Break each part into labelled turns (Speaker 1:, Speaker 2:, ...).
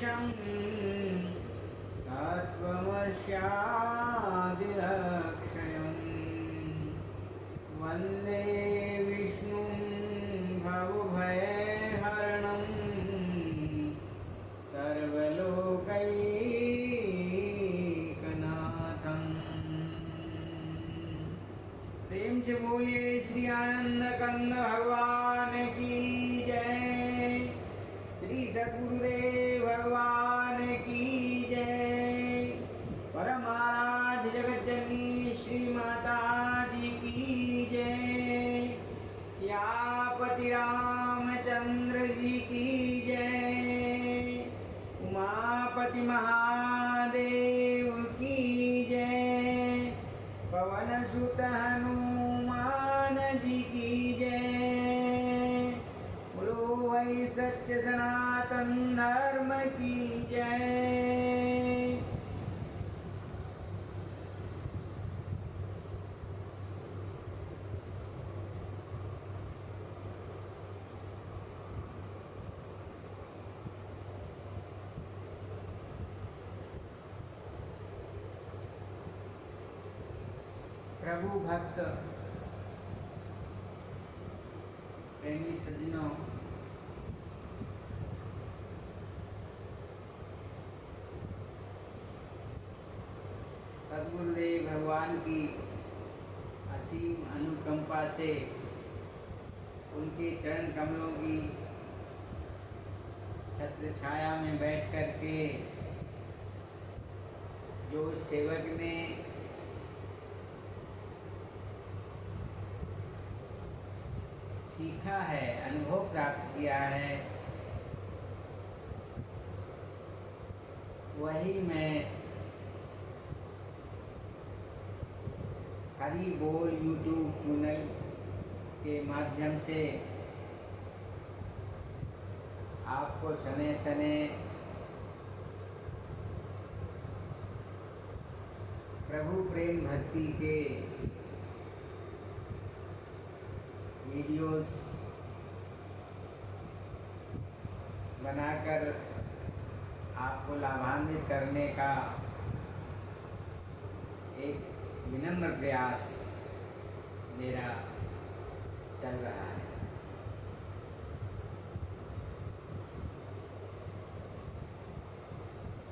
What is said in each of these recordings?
Speaker 1: पुरुषं तत्त्वमस्यादिलक्ष्यम् वन्दे विष्णुं भवभयहरणं सर्वलोकैकनाथम्। प्रेम से बोलिए श्री आनंद कंद भगवान की जय, श्री सद्गुरुदेव भगवान की जय, परम आराध्य जगत जननी श्री माता जी की जय, सियापति रामचंद्र जी की जय, उमापति महादेव की जय, पवन सुत हनुमान जी की जय, बोलो वही सत्य सनातन धर्म की जय। प्रभु भक्त प्रेमी सज्जनों, सद्गुरुदेव भगवान की असीम अनुकंपा से उनके चरण कमलों की छत्र छाया में बैठ कर के जो सेवक ने सीखा है, अनुभव प्राप्त किया है, वही मैं हरि बोल यूट्यूब चैनल के माध्यम से आपको सने सने प्रभु प्रेम भक्ति के वीडियोस बनाकर आपको लाभान्वित करने का एक विनम्र प्रयास मेरा चल रहा है।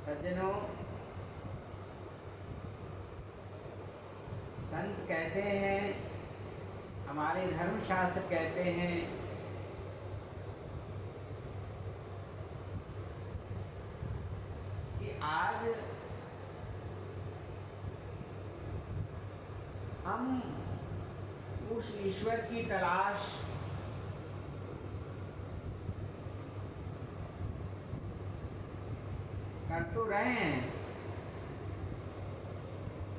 Speaker 1: सज्जनों, संत कहते हैं, हमारे धर्मशास्त्र कहते हैं कि आज हम उस ईश्वर की तलाश कर तो रहे हैं,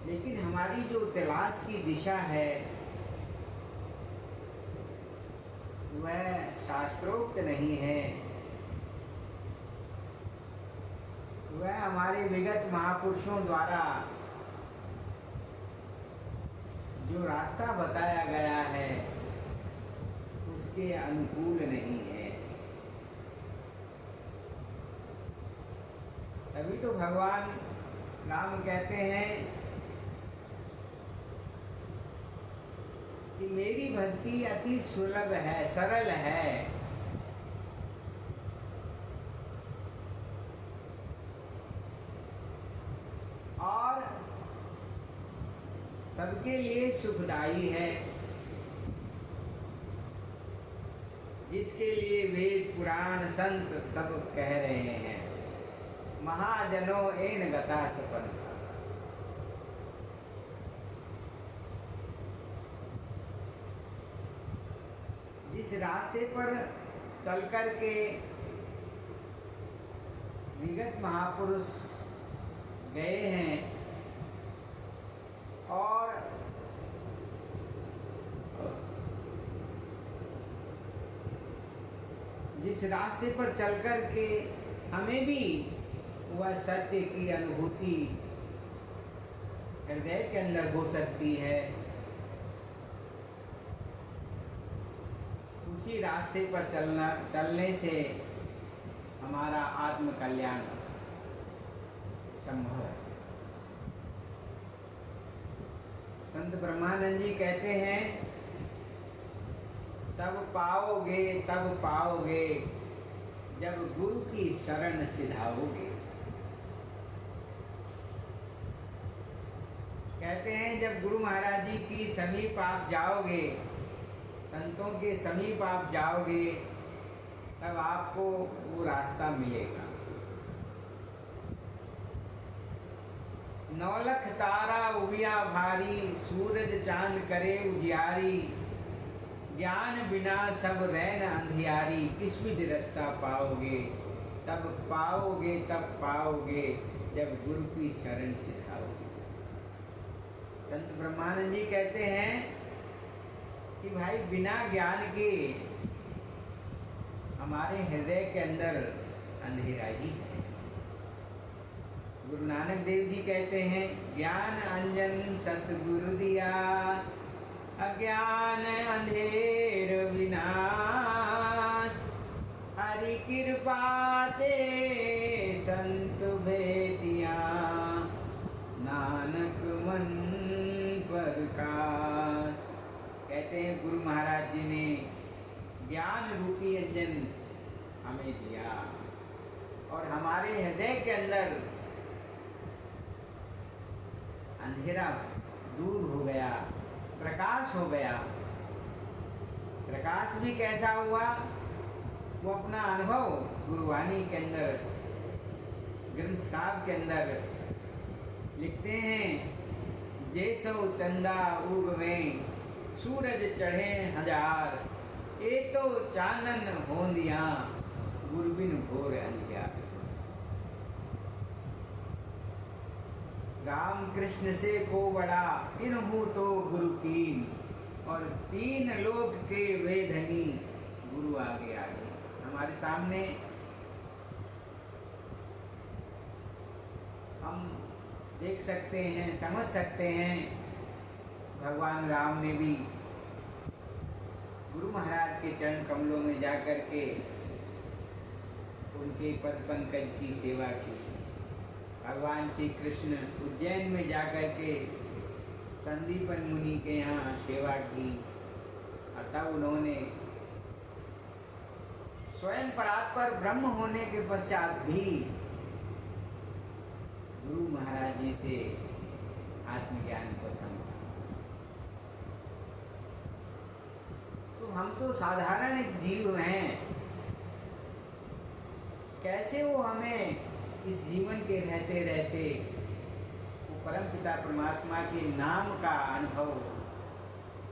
Speaker 1: लेकिन हमारी जो तलाश की दिशा है वह शास्त्रोक्त नहीं है। वह हमारे विगत महापुरुषों द्वारा जो रास्ता बताया गया है उसके अनुकूल नहीं है। तभी तो भगवान राम कहते हैं कि मेरी भक्ति अति सुलभ है, सरल है, और सबके लिए सुखदायी है, जिसके लिए वेद पुराण संत सब कह रहे हैं, महाजनों एन गता सपंथ। जिस रास्ते पर चल कर के विगत महापुरुष गए हैं और जिस रास्ते पर चल कर के हमें भी वह सत्य की अनुभूति हृदय के अंदर हो सकती है, उसी रास्ते पर चलने से हमारा आत्म कल्याण संभव है। संत ब्रह्मानंद जी कहते हैं, तब पाओगे जब गुरु की शरण सिधाओगे। कहते हैं जब गुरु महाराज जी की समीप आप जाओगे, संतों के समीप आप जाओगे, तब आपको वो रास्ता मिलेगा। नौलख तारा उगिया भारी, सूरज चांद करे उजियारी, ज्ञान बिना सब रैन अंधियारी, किस विधि रास्ता पाओगे, तब पाओगे जब गुरु की शरण सिधाओगे। संत ब्रह्मानंद जी कहते हैं कि भाई बिना ज्ञान के हमारे हृदय के अंदर अंधेरा ही है। गुरु नानक देव जी कहते हैं, ज्ञान अंजन सतगुरु दिया, अज्ञान अंधेर विनाश, हरि कृपा ते संत भेटिया, नानक मन प्रकाश। कहते हैं गुरु महाराज जी ने ज्ञान रूपी अंजन हमें दिया और हमारे हृदय के अंदर अंधेरा दूर हो गया, प्रकाश हो गया। प्रकाश भी कैसा हुआ, वो अपना अनुभव गुरुवाणी के अंदर, ग्रंथ साहब के अंदर लिखते हैं, जैसो चंदा उगवे सूरज चढ़े हजार, ए तो चानन होंदिया गुरबिन घोर अंधियार। राम कृष्ण से को बड़ा तिन्हु तो गुरु कीन, और तीन लोक के वेधनी गुरु आगे आगे। हमारे सामने हम देख सकते हैं, समझ सकते हैं, भगवान राम ने भी गुरु महाराज के चरण कमलों में जाकर के उनके पद पंकज की सेवा की। भगवान श्री कृष्ण उज्जैन में जाकर के संदीपन मुनि के यहाँ सेवा की, और तब उन्होंने स्वयं परात्पर ब्रह्म होने के पश्चात भी गुरु महाराज जी से आत्मज्ञान को समझा। तो हम तो साधारण एक जीव हैं, कैसे वो हमें इस जीवन के रहते रहते वो परम पिता परमात्मा के नाम का अनुभव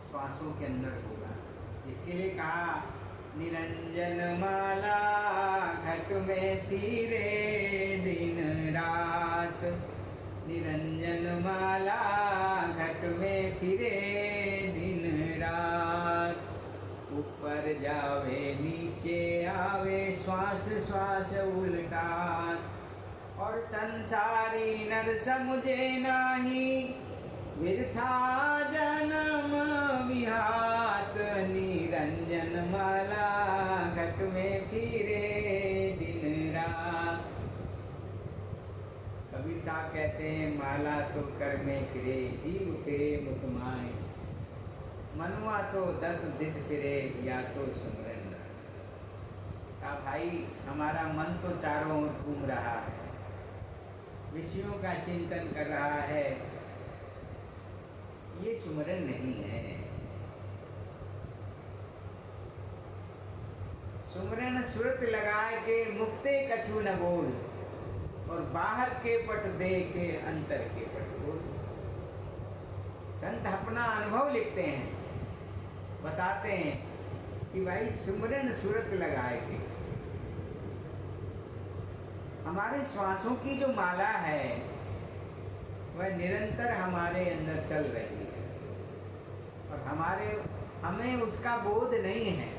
Speaker 1: श्वासों के अंदर होगा। इसके लिए कहा, निरंजन माला घट में फिरे दिन रात, निरंजन माला घट में फिरे दिन रात, ऊपर जावे नीचे आवे श्वास श्वास उल्टा, और संसारी नर समुझे नाही, वृथा जन्म विहात, निरंजन माला घट में फिरे दिन रात। कबीर साहब कहते हैं, माला तो कर में फिरे जीव फिरे मुख माए, मनुआ तो 10 दिस फिरे या तो सुमरन। कहा भाई हमारा मन तो चारों ओर घूम रहा है, विषयों का चिंतन कर रहा है, ये सुमरन नहीं है। सुमरन सुरत लगाए के मुक्ते कछु न बोल, और बाहर के पट दे के अंतर के पट बोल। संत अपना अनुभव लिखते हैं, बताते हैं कि भाई सुमरन सुरत लगाए के, हमारे श्वासों की जो माला है वह निरंतर हमारे अंदर चल रही है, और हमें उसका बोध नहीं है।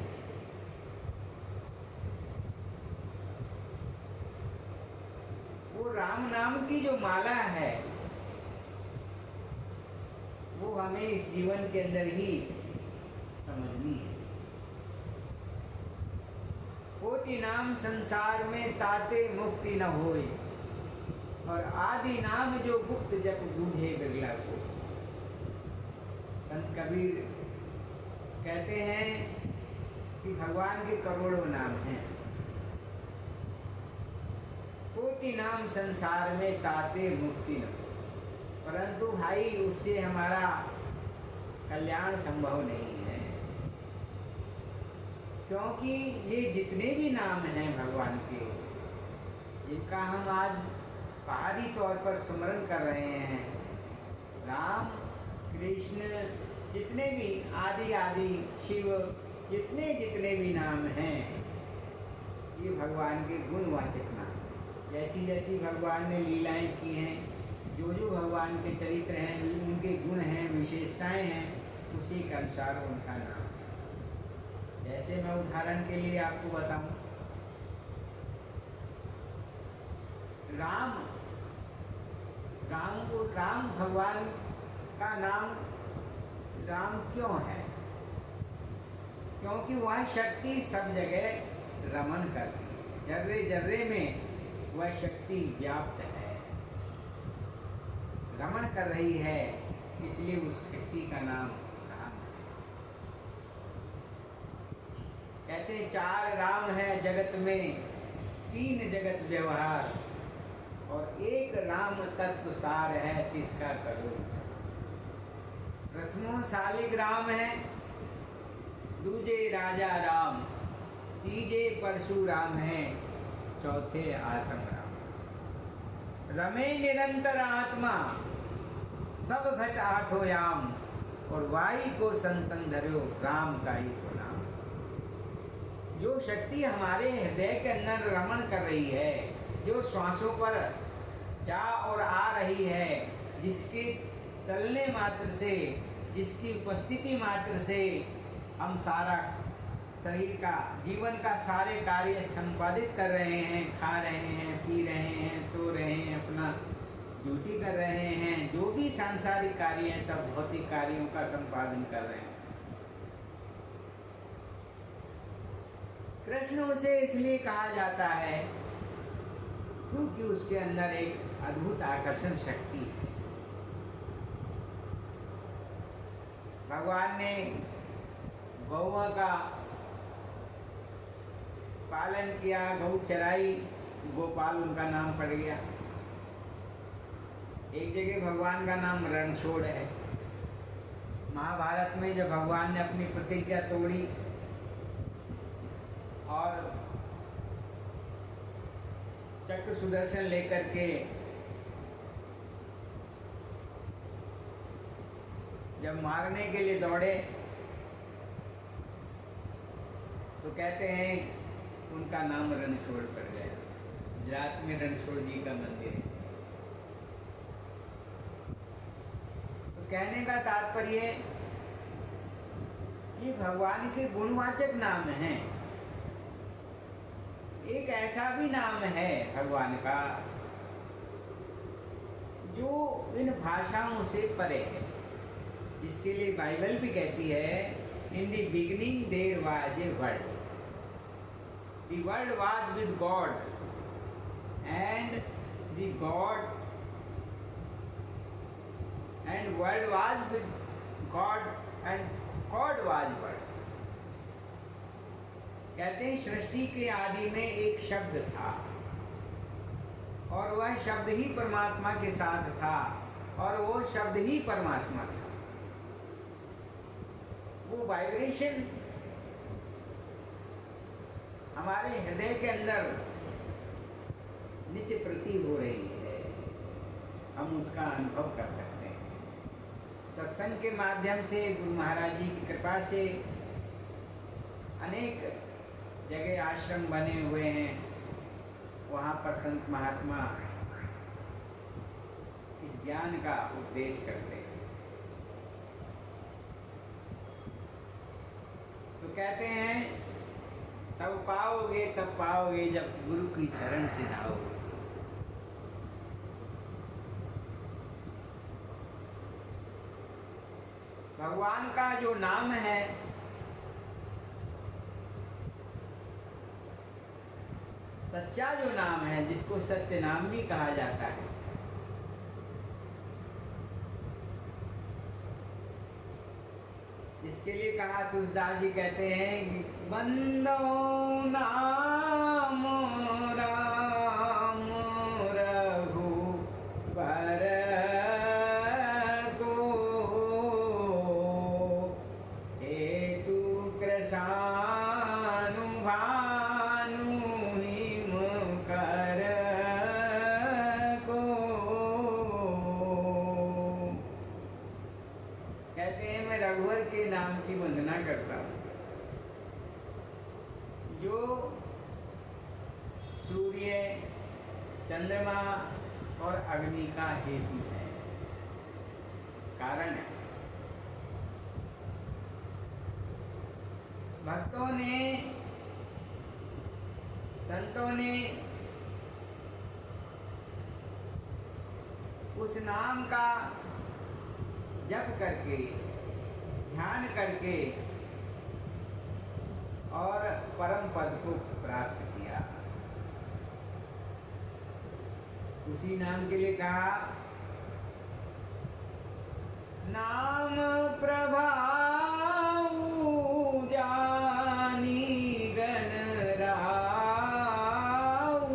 Speaker 1: वो राम नाम की जो माला है वो हमें इस जीवन के अंदर ही समझनी है। कोटि नाम संसार में ताते मुक्ति न होए, और आदि नाम जो गुप्त जप बूझे बिरला को। संत कबीर कहते हैं कि भगवान के करोड़ों नाम हैं, कोटि नाम संसार में ताते मुक्ति न हो, परंतु भाई उससे हमारा कल्याण संभव नहीं है, क्योंकि ये जितने भी नाम हैं भगवान के, जिनका हम आज पहाड़ी तौर पर स्मरण कर रहे हैं, राम कृष्ण जितने भी आदि आदि शिव जितने जितने भी नाम हैं, ये भगवान के गुणवाचक नाम। जैसी जैसी भगवान ने लीलाएं की हैं, जो जो भगवान के चरित्र हैं, उनके गुण हैं, विशेषताएं हैं, उसी के अनुसार उनका नाम है। जैसे मैं उदाहरण के लिए आपको बताऊं, राम भगवान का नाम राम क्यों है? क्योंकि वह शक्ति सब जगह रमण करती है, जर्रे जर्रे में वह शक्ति व्याप्त है, रमण कर रही है, इसलिए उस शक्ति का नाम राम है। कहते हैं 4 राम है जगत में, 3 जगत व्यवहार, और एक राम तत्व सार है, तिसका करो विचार। प्रथमो शालिग्राम है, दूजे राजा राम, तीजे परशुराम है, चौथे आत्म राम। रमे निरंतर आत्मा, सब घट आठो याम, और वाई को संतन धर्यो, राम का ही को नाम। जो शक्ति हमारे हृदय के अंदर रमण कर रही है, जो श्वासों पर जा और आ रही है, जिसके चलने मात्र से, जिसकी उपस्थिति मात्र से हम सारा शरीर का, जीवन का सारे कार्य संपादित कर रहे हैं, खा रहे हैं, पी रहे हैं, सो रहे हैं, अपना ड्यूटी कर रहे हैं, जो भी सांसारिक कार्य हैं, सब भौतिक कार्यों का संपादन कर रहे हैं। कृष्ण उसे इसलिए कहा जाता है क्योंकि उसके अंदर एक अद्भुत आकर्षण शक्ति है। भगवान ने गौओं का पालन किया, गौ चराई, गोपाल उनका नाम पड़ गया। एक जगह भगवान का नाम रणछोड़ है। महाभारत में जब भगवान ने अपनी प्रतिज्ञा तोड़ी और चक्र सुदर्शन लेकर के जब मारने के लिए दौड़े, तो कहते हैं उनका नाम रणछोड़ पड़ गया। गुजरात में रणछोड़ जी का मंदिर है। तो कहने का तात्पर्य ये भगवान के गुणवाचक नाम हैं। एक ऐसा भी नाम है भगवान का जो इन भाषाओं से परे है, इसके लिए बाइबल भी कहती है, in the beginning there was a word, the word was with God and the God and word was with God and God was word. कहते हैं सृष्टि के आदि में एक शब्द था और वह शब्द ही परमात्मा के साथ था और वो शब्द ही परमात्मा था। वो वाइब्रेशन हमारे हृदय के अंदर नित्य प्रति हो रही है, हम उसका अनुभव कर सकते हैं। सत्संग के माध्यम से, गुरु महाराज जी की कृपा से अनेक जगह आश्रम बने हुए हैं, वहाँ पर संत महात्मा इस ज्ञान का उपदेश करते हैं। तो कहते हैं तब पाओगे जब गुरु की शरण से धाओगे। भगवान का जो नाम है सच्चा जो नाम है, जिसको सत्य नाम भी कहा जाता है, इसके लिए कहा तुलसीदास जी कहते हैं कि बंदो नाम राम रघुबर को, हेतु कृशानु भानु हिम कर को। कहते हैं मैं रघुवर के नाम की वंदना करता हूँ, जो सूर्य, चंद्रमा और अग्नि का हेतु है, कारण है। भक्तों ने, संतों ने उस नाम का जप करके, ध्यान करके और परम पद को प्राप्त किया। उसी नाम के लिए कहा नाम प्रभाऊ जानी गण राऊ,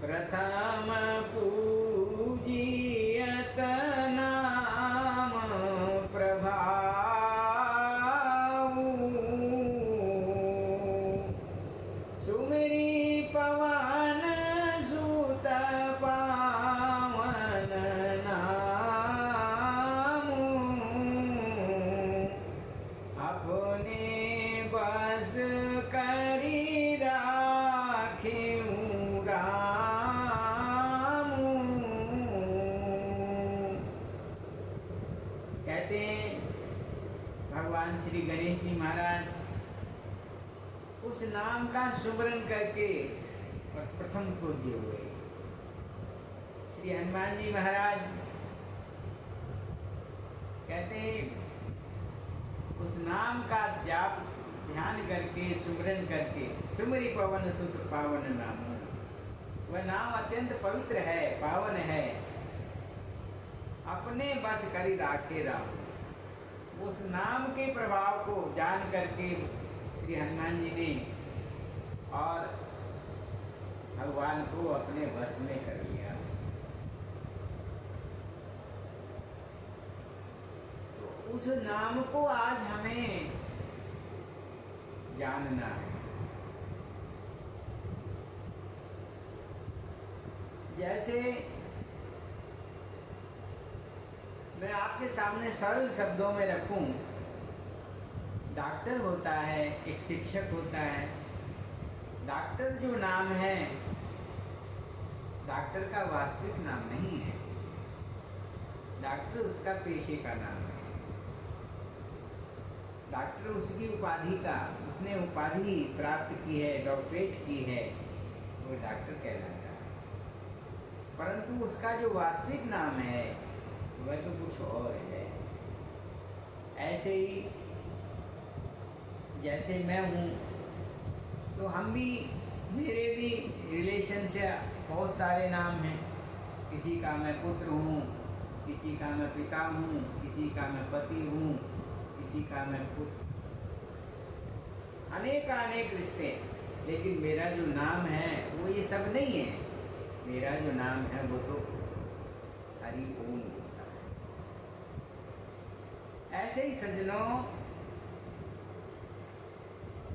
Speaker 1: प्रथम पूजियत नाम प्रभाऊ, सुमिरी पवन सुत पावन नाम, अपने बस करी राखेऊ राम। कहते हैं भगवान श्री गणेश जी महाराज उस नाम का सुमरन करके प्रथम पूज्य हुए। श्री हनुमान जी महाराज कहते हैं उस नाम का जाप ध्यान करके, सुमरन करके, सुमरि पवन सुत पावन नाम, वह नाम अत्यंत पवित्र है, पावन है, अपने बस करी राखे राम। उस नाम के प्रभाव को जान करके श्री हनुमान जी ने और भगवान को अपने बस में कर लिया। तो उस नाम को आज हमें जानना है। जैसे मैं आपके सामने सरल शब्दों में रखूं, डॉक्टर होता है, एक शिक्षक होता है। डॉक्टर जो नाम है, डॉक्टर का वास्तविक नाम नहीं है, डॉक्टर उसका पेशे का नाम है। डॉक्टर उसकी उपाधि का, उसने उपाधि प्राप्त की है, डॉक्टरेट की है, वो डॉक्टर कहलाता है। परंतु उसका जो वास्तविक नाम है वह तो कुछ और है। ऐसे ही जैसे मैं हूँ, तो हम भी, मेरे भी रिलेशन से बहुत सारे नाम हैं। किसी का मैं पुत्र हूँ, किसी का मैं पिता हूँ, किसी का मैं पति हूँ, किसी का मैं पुत्र, अनेक रिश्ते। लेकिन मेरा जो नाम है वो ये सब नहीं है। मेरा जो नाम है वो तो हरि ओम होता है। ऐसे ही सज्जनों,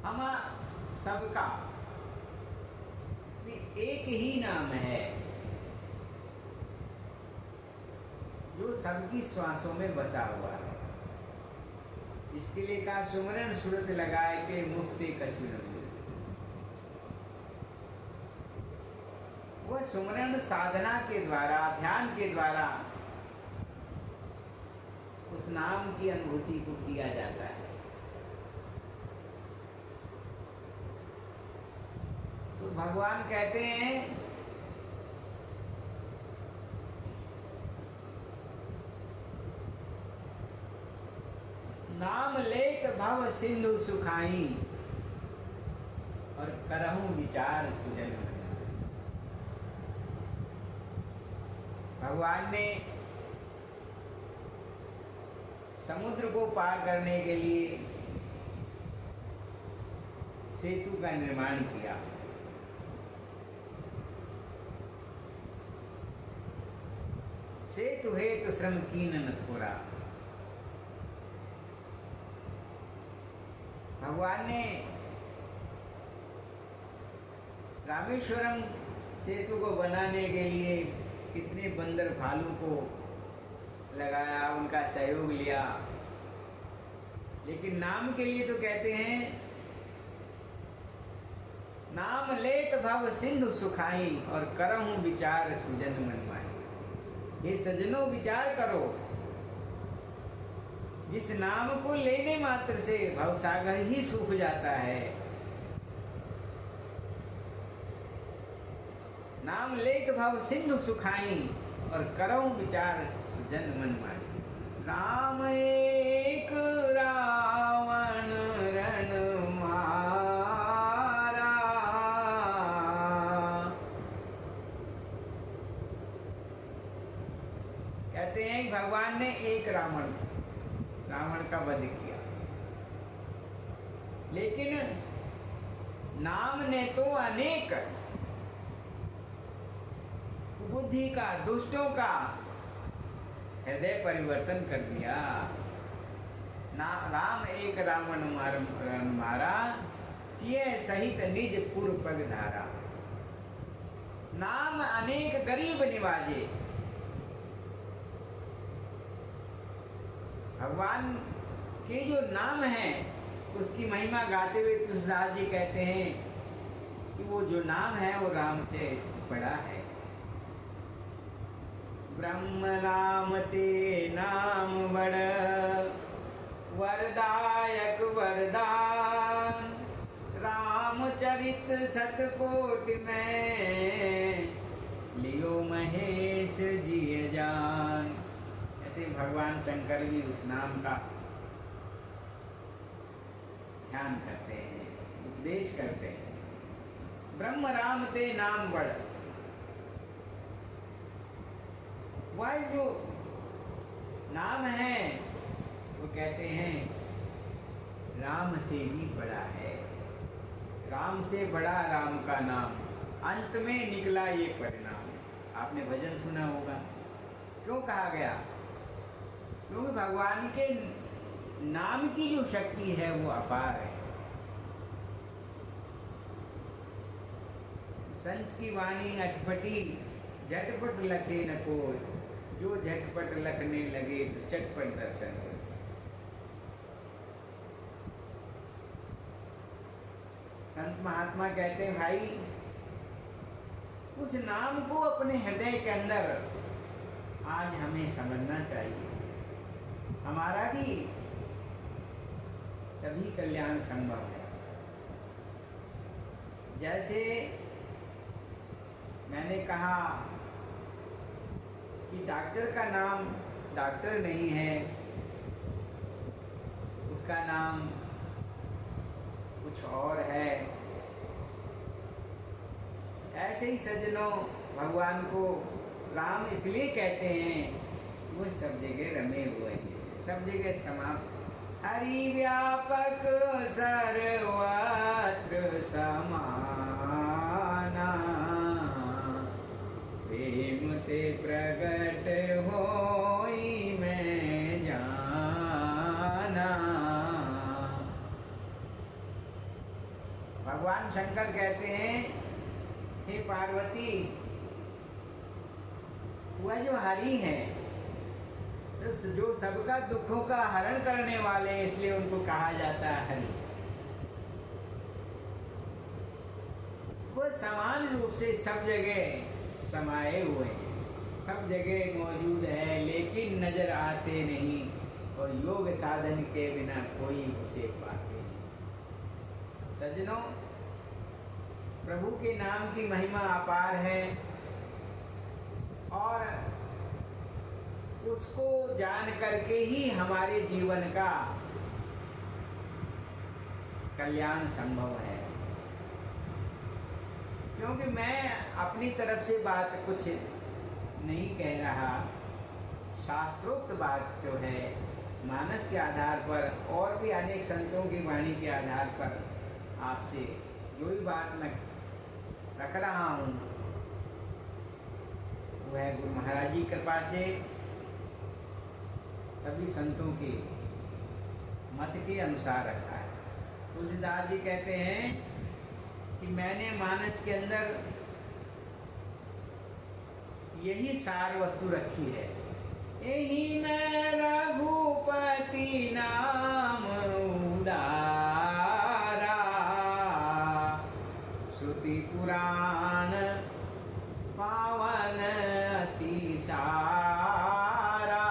Speaker 1: हम सबका भी एक ही नाम है जो सबकी श्वासों में बसा हुआ है। इसके लिए कहा सुमरन सुरत लगाए के मुक्ति कछु न भूल। वह सुमरन साधना के द्वारा, ध्यान के द्वारा उस नाम की अनुभूति को किया जाता है। तो भगवान कहते हैं नाम लेत भव सिंधु सुखाई और करहूं विचार सुजन मन। भगवान ने समुद्र को पार करने के लिए सेतु का निर्माण किया। सेतु हेतु श्रम कीन न थोड़ा। भगवान ने रामेश्वरम सेतु को बनाने के लिए कितने बंदर भालू को लगाया, उनका सहयोग लिया, लेकिन नाम के लिए तो कहते हैं नाम लेत भव सिंधु सुखाई और करहूं विचार सुजन मन माही। ये सज्जनों विचार करो, जिस नाम को लेने मात्र से भवसागर ही सूख जाता है। नाम लेत भव सिंधु सुखाई और करहूं विचार सुजन मन माही। राम एक रावण रण मारा, कहते हैं भगवान ने एक रावण का वध किया, लेकिन नाम ने तो अनेक बुद्धि का, दुष्टों का हृदय परिवर्तन कर दिया। राम एक रावण मारा, सिय सहित निज पुर पग धारा। नाम अनेक गरीब निवाजे। भगवान के जो नाम है उसकी महिमा गाते हुए तुलसीदास जी कहते हैं कि वो जो नाम है वो राम से बड़ा है। ब्रह्म नाम ते नाम बड़ वरदायक वरदान, रामचरित सतकोटि में लियो महेश जिय जान। भगवान शंकर भी उस नाम का ध्यान करते हैं, उपदेश करते हैं। ब्रह्म राम ते नाम बड़, वह जो नाम है वो कहते हैं राम से भी बड़ा है। राम से बड़ा राम का नाम, अंत में निकला ये परिणाम। आपने भजन सुना होगा। क्यों कहा गया? क्योंकि भगवान के नाम की जो शक्ति है वो अपार है। संत की वाणी अटपटी, झटपट लखे न कोई, जो झटपट लखने लगे तो चटपट दर्शन हो। संत महात्मा कहते हैं भाई, उस नाम को अपने हृदय के अंदर आज हमें समझना चाहिए। हमारा भी तभी कल्याण संभव है। जैसे मैंने कहा कि डॉक्टर का नाम डॉक्टर नहीं है, उसका नाम कुछ और है। ऐसे ही सज्जनों, भगवान को राम इसलिए कहते हैं वो सब जगह रमे हुए हैं, सब जगह समाप्त। हरि व्यापक सर्वत्र समाना, प्रेम ते प्रगट होई मैं जाना। भगवान शंकर कहते हैं, हे पार्वती, वह जो हरि है, जो सबका दुखों का हरण करने वाले, इसलिए उनको कहा जाता है हरि। वो समान रूप से सब जगह समाये हुए हैं, सब जगह मौजूद है, लेकिन नजर आते नहीं, और योग साधन के बिना कोई उसे पाते नहीं। सज्जनों, प्रभु के नाम की महिमा अपार है, और उसको जान करके ही हमारे जीवन का कल्याण संभव है। क्योंकि मैं अपनी तरफ से बात कुछ नहीं कह रहा, शास्त्रोक्त बात जो है मानस के आधार पर और भी अनेक संतों की वाणी के आधार पर आपसे जो भी बात मैं रख रहा हूँ वह गुरु महाराज जी कृपा से सभी संतों के मत के अनुसार रखा है। तुलसीदास जी कहते हैं कि मैंने मानस के अंदर यही सार वस्तु रखी है, यही मैं रघुपति नाम उदारा, श्रुति पुराण पावन अति सारा,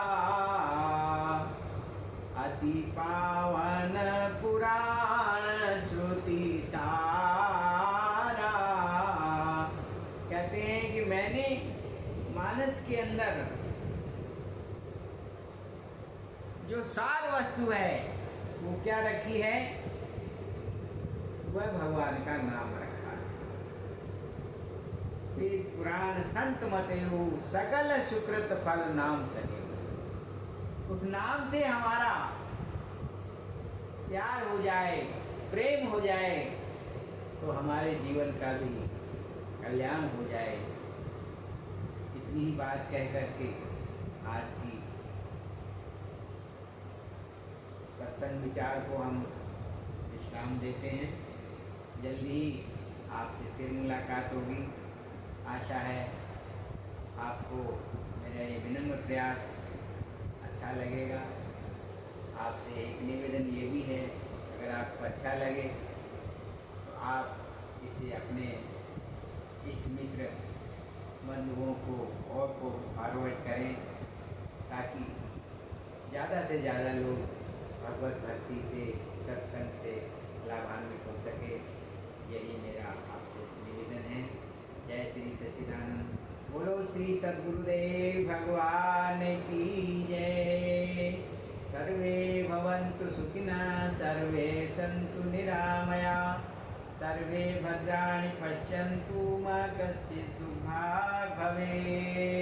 Speaker 1: अति पावन पुराण श्रुति सारा। कहते हैं कि मैंने मानस के अंदर जो सार वस्तु है वो क्या रखी है, वह भगवान का नाम रखा है। वेद पुराण संत मतेहु सकल सुकृत फल नाम सके। उस नाम से हमारा प्यार हो जाए, प्रेम हो जाए, तो हमारे जीवन का भी कल्याण हो जाए। इतनी ही बात कह करके आज की सत्संग विचार को हम विश्राम देते हैं। जल्दी ही आपसे फिर मुलाकात होगी। आशा है आपको मेरा ये विनम्र प्रयास अच्छा लगेगा। आपसे एक निवेदन ये भी है, अगर आपको अच्छा लगे तो आप इसे अपने इष्ट मित्र बंधुओं को और को फॉरवर्ड करें, ताकि ज़्यादा से ज़्यादा लोग भगवत भक्ति से, सत्संग से लाभान्वित हो सके। यही मेरा आपसे निवेदन है। जय श्री सच्चिदानंद। बोलो श्री सद्गुरुदेव भगवान की जय। सर्वे भवन्तु सुखिनः, सर्वे सन्तु निरामया, सर्वे भद्राणि पश्यन्तु मा कश्चित् दुर्भाग् भवेत्।